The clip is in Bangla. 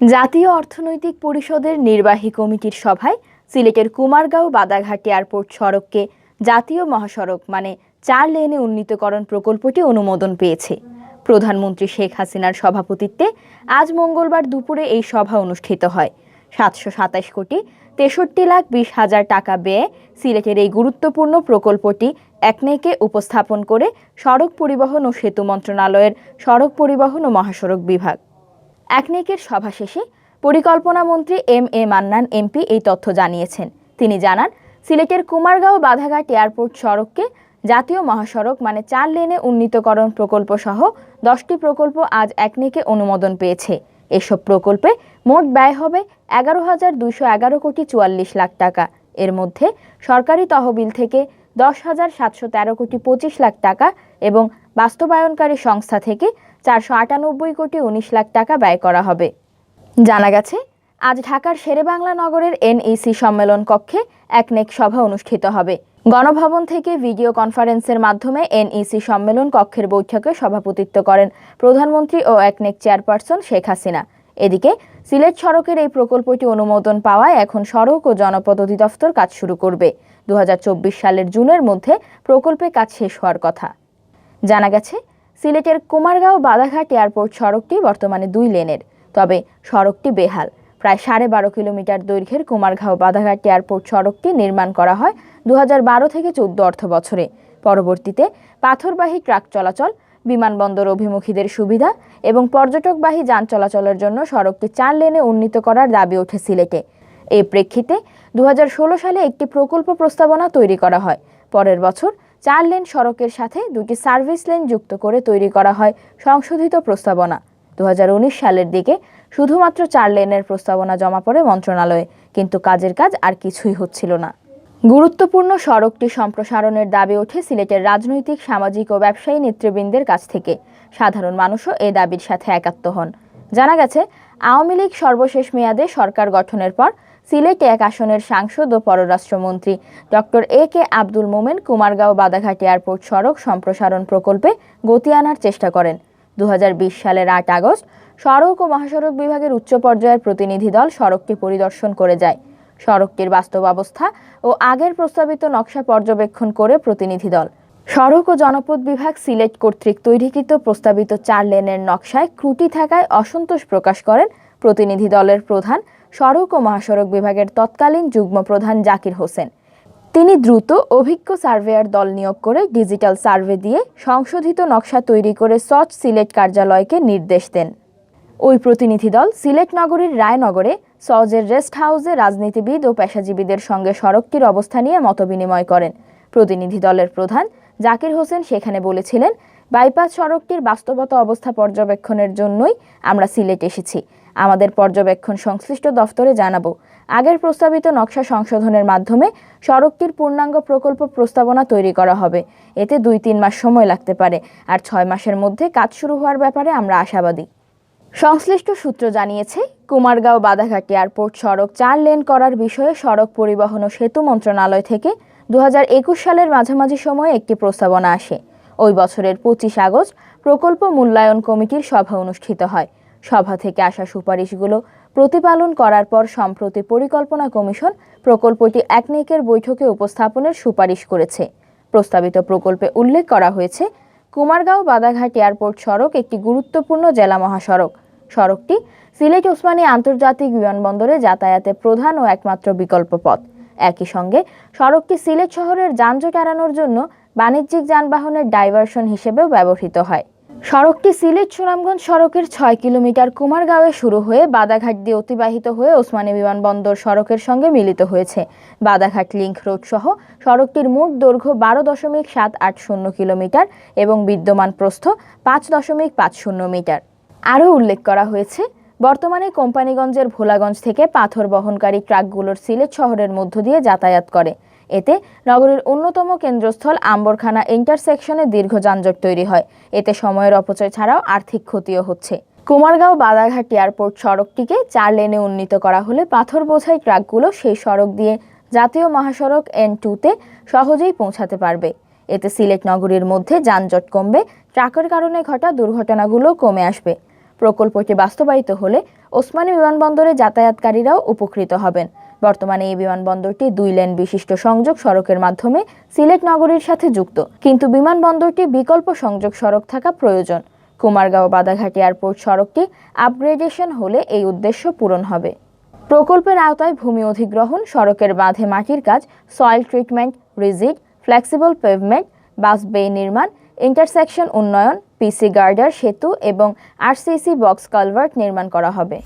জাতীয় অর্থনৈতিক পরিষদের নির্বাহী কমিটির সভায় সিলেটের কুমারগাঁও বাদাঘাট এয়ারপোর্ট সড়ককে জাতীয় মহাসড়ক মানে ৪ লেনে উন্নীতকরণ প্রকল্পটি অনুমোদন পেয়েছে। প্রধানমন্ত্রী শেখ হাসিনার সভাপতিত্বে আজ মঙ্গলবার দুপুরে এই সভা অনুষ্ঠিত হয়। ৭২৭ কোটি ৬৩,২০,০০০ টাকা ব্যয়ে সিলেটের এই গুরুত্বপূর্ণ প্রকল্পটি একনেকে উপস্থাপন করে সড়ক পরিবহন ও সেতু মন্ত্রণালয়ের সড়ক পরিবহন ও মহাসড়ক বিভাগ। একনেকের সভা শেষে পরিকল্পনা মন্ত্রী এম.এ. মান্নান এমপি এই তথ্য জানিয়েছেন। তিনি জানান, সিলেটের কুমারগাঁও বাদাঘাট এয়ারপোর্ট সড়ককে জাতীয় মহাসড়ক মানে ৪ লেনে উন্নীতকরণ প্রকল্প সহ ১০টি প্রকল্প আজ একনেকে অনুমোদন পেয়েছে। এসব প্রকল্পে মোট ব্যয় হবে ১১,২১১ কোটি ৪৪ লাখ টাকা। এর মধ্যে সরকারি তহবিল থেকে ১০,৭১৩ কোটি ২৫ লাখ টাকা এবং বাস্তবায়নকারী সংস্থা থেকে ৪৯৮ কোটি ১৯ লাখ টাকা ব্যয় করা হবে। জানা গেছে, আজ ঢাকার শেরেবাংলা নগরের এনইসি সম্মেলন কক্ষে একনেক সভা অনুষ্ঠিত হবে। গণভবন থেকে ভিডিও কনফারেন্সের মাধ্যমে এনইসি সম্মেলন কক্ষের বৈঠকে সভাপতিত্ব করেন প্রধানমন্ত্রী ও একনেক চেয়ারপারসন শেখ হাসিনা। এদিকে সিলেট সড়কের এই প্রকল্পটি অনুমোদন পাওয়ায় এখন সড়ক ও জনপথ অধিদপ্তর কাজ শুরু করবে। ২০২৪ সালের জুনের মধ্যে প্রকল্পে কাজ শেষ হওয়ার কথা। জানা গেছে, সিলেটের কুমারগাঁও বাদাঘাট এয়ারপোর্ট সড়কটি বর্তমানে ২ লেনের, তবে সড়কটি বেহাল। প্রায় ১২.৫ কিলোমিটার দৈর্ঘ্যের কুমারগাঁও বাদাঘাট এয়ারপোর্ট সড়কটি নির্মাণ করা হয় ২০১২ থেকে ১৪ অর্থ বছরে। পরবর্তীতে পাথরবাহী ট্রাক চলাচল, বিমানবন্দর অভিমুখীদের সুবিধা এবং পর্যটকবাহী যান চলাচলের জন্য সড়কটি ৪ লেনে উন্নীত করার দাবি ওঠে সিলেটে। এই প্রেক্ষিতে ২০১৬ সালে একটি প্রকল্প প্রস্তাবনা তৈরি করা হয়। পরের বছর ৪ লেন সড়কের সাথে ২টি সার্ভিস লেন যুক্ত করে তৈরি করা হয় সংশোধিত প্রস্তাবনা। ২০১৯ সালের দিকে শুধুমাত্র ৪ লেনের প্রস্তাবনা জমা পড়ে মন্ত্রণালয়ে, কিন্তু কাজের কাজ আর কিছুই হচ্ছিল না। গুরুত্বপূর্ণ সড়কটি সম্প্রসারণের দাবি ওঠে সিলেটের রাজনৈতিক, সামাজিক ও ব্যবসায়ী নেতৃবৃন্দের কাছ থেকে। সাধারণ মানুষও এই দাবির সাথে একাত্ম হন। জানা গেছে, আওয়ামী লীগ সর্বশেষ মেয়াদে সরকার গঠনের পর সিলেট ১ আসনের সাংসদ ও পররাষ্ট্রমন্ত্রী doctor A K. Abdul Momen Kumargaon Badaghat airport সড়ক সম্প্রসারণ প্রকল্পে গতি আনার চেষ্টা করেন। ২০২০ সালের ৮ আগস্ট সড়ক ও মহাসড়ক বিভাগের উচ্চ পর্যায়ের প্রতিনিধি দল সড়কটি পরিদর্শন করে যায়। সড়কটির বাস্তব অবস্থা ও আগের প্রস্তাবিত নকশা পর্যবেক্ষণ করে প্রতিনিধি দল সড়ক ও জনপথ বিভাগ সিলেট কর্তৃক তৈরিকৃত প্রস্তাবিত ৪ লেনের নকশায় ত্রুটি থাকায় অসন্তোষ প্রকাশ করেন প্রতিনিধি দলের প্রধান, সড়ক ও মহাসড়ক বিভাগের তৎকালীন যুগ্ম প্রধান জাকির হোসেন। তিনি দ্রুত অভিজ্ঞ সার্ভেয়ার দল নিয়োগ করে ডিজিটাল সার্ভে দিয়ে সংশোধিত নকশা তৈরি করে সচ সিলেট কার্যালয়কে নির্দেশ দেন। ওই প্রতিনিধি দল সিলেট নগরীর রায়নগরে সজের রেস্ট হাউসে রাজনীতিবিদ ও পেশাজীবীদের সঙ্গে সড়কটির অবস্থা নিয়ে মতবিনিময় করেন। প্রতিনিধি দলের প্রধান জাকির হোসেন সেখানে বলেছিলেন, বাইপাস সড়কটির বাস্তবতা অবস্থা পর্যবেক্ষণের জন্যই আমরা সিলেট এসেছি। আমাদের পর্যবেক্ষণ সংশ্লিষ্ট দফতরে জানাবো। আগের প্রস্তাবিত নকশা সংশোধনের মাধ্যমে সড়কটির পূর্ণাঙ্গ প্রকল্প প্রস্তাবনা তৈরি করা হবে। এতে ২-৩ মাস সময় লাগতে পারে, আর ৬ মাসের মধ্যে কাজ শুরু হওয়ার ব্যাপারে আমরা আশাবাদী। সংশ্লিষ্ট সূত্র জানিয়েছে, কুমারগাঁও বাদাঘাট এয়ারপোর্ট সড়ক ৪ লেন করার বিষয়ে সড়ক পরিবহন ও সেতু মন্ত্রণালয় থেকে ২০২১ সালের মাঝামাঝি সময়ে একটি প্রস্তাবনা আসে। ওই বছরের ২৫ আগস্ট প্রকল্প মূল্যায়ন কমিটির সভা অনুষ্ঠিত হয়। সভা থেকে আসা সুপারিশগুলো প্রতিপালন করার পর সম্প্রতি পরিকল্পনা কমিশন প্রকল্পটি একনেকের বৈঠকে উপস্থাপনের সুপারিশ করেছে। প্রস্তাবিত প্রকল্পে উল্লেখ করা হয়েছে, কুমারগাঁও বাদাঘাট এয়ারপোর্ট সড়ক একটি গুরুত্বপূর্ণ জেলা মহাসড়ক। সড়কটি সিলেট ওসমানী আন্তর্জাতিক বিমানবন্দরে যাতায়াতে প্রধান ও একমাত্র বিকল্প পথ। একই সঙ্গে সড়কটি সিলেট শহরের যানজট এড়ানোর জন্য বাণিজ্যিক যানবাহনের ডাইভারশন হিসেবেও ব্যবহৃত হয়। সড়কটি সিলেট সুনামগঞ্জ সড়কের ৬ কিলোমিটার কুমারগাঁওয়ে শুরু হয়ে বাদাঘাট দিয়ে অতিবাহিত হয়ে ওসমানী বিমানবন্দর সড়কের সঙ্গে মিলিত হয়েছে। বাদাঘাট লিংক রোড সহ সড়কটির মোট দৈর্ঘ্য ১২.৭৮০ কিলোমিটার এবং বিদ্যমান প্রস্থ ৫.৫০ মিটার। আরও উল্লেখ করা হয়েছে, বর্তমানে কোম্পানিগঞ্জের ভোলাগঞ্জ থেকে পাথর বহনকারী ট্রাকগুলোর সিলেট শহরের মধ্য দিয়ে যাতায়াত করে। এতে নগরের অন্যতম কেন্দ্রস্থল আম্বরখানা ইন্টারসেকশনে দীর্ঘ যানজট তৈরি হয়। এতে সময়ের অপচয় ছাড়াও আর্থিক ক্ষতিও হচ্ছে। কুমারগাঁও বাদাঘাট এয়ারপোর্ট সড়কটিকে ৪ লেনে উন্নীত করা হলে পাথর বোঝাই ট্রাকগুলো সেই সড়ক দিয়ে জাতীয় মহাসড়ক N2-তে সহজেই পৌঁছাতে পারবে। এতে সিলেট নগরীর মধ্যে যানজট কমবে, ট্রাকের কারণে ঘটা দুর্ঘটনাগুলো কমে আসবে। প্রকল্পটি বাস্তবায়িত হলে ওসমানী বিমানবন্দরে যাতায়াতকারীরাও উপকৃত হবেন। বর্তমানে এই বিমানবন্দরটি 2 লেন বিশিষ্ট সংযোগ সড়কের মাধ্যমে সিলেট নগরীর সাথে যুক্ত, কিন্তু বিমানবন্দরটি বিকল্প সংযোগ সড়ক থাকা প্রয়োজন। কুমারগাঁও বাদাঘাট এয়ারপোর্ট সড়কটি আপগ্রেডেশন হলে এই উদ্দেশ্য পূরণ হবে। প্রকল্পের আওতায় ভূমি অধিগ্রহণ, সড়কের বাঁধে মাটির কাজ, soil treatment, rigid, flexible pavement, bus bay নির্মাণ, ইন্টারসেকশন উন্নয়ন, পিসি গার্ডার সেতু এবং আরসিসি বক্স কালভার্ট নির্মাণ করা হবে।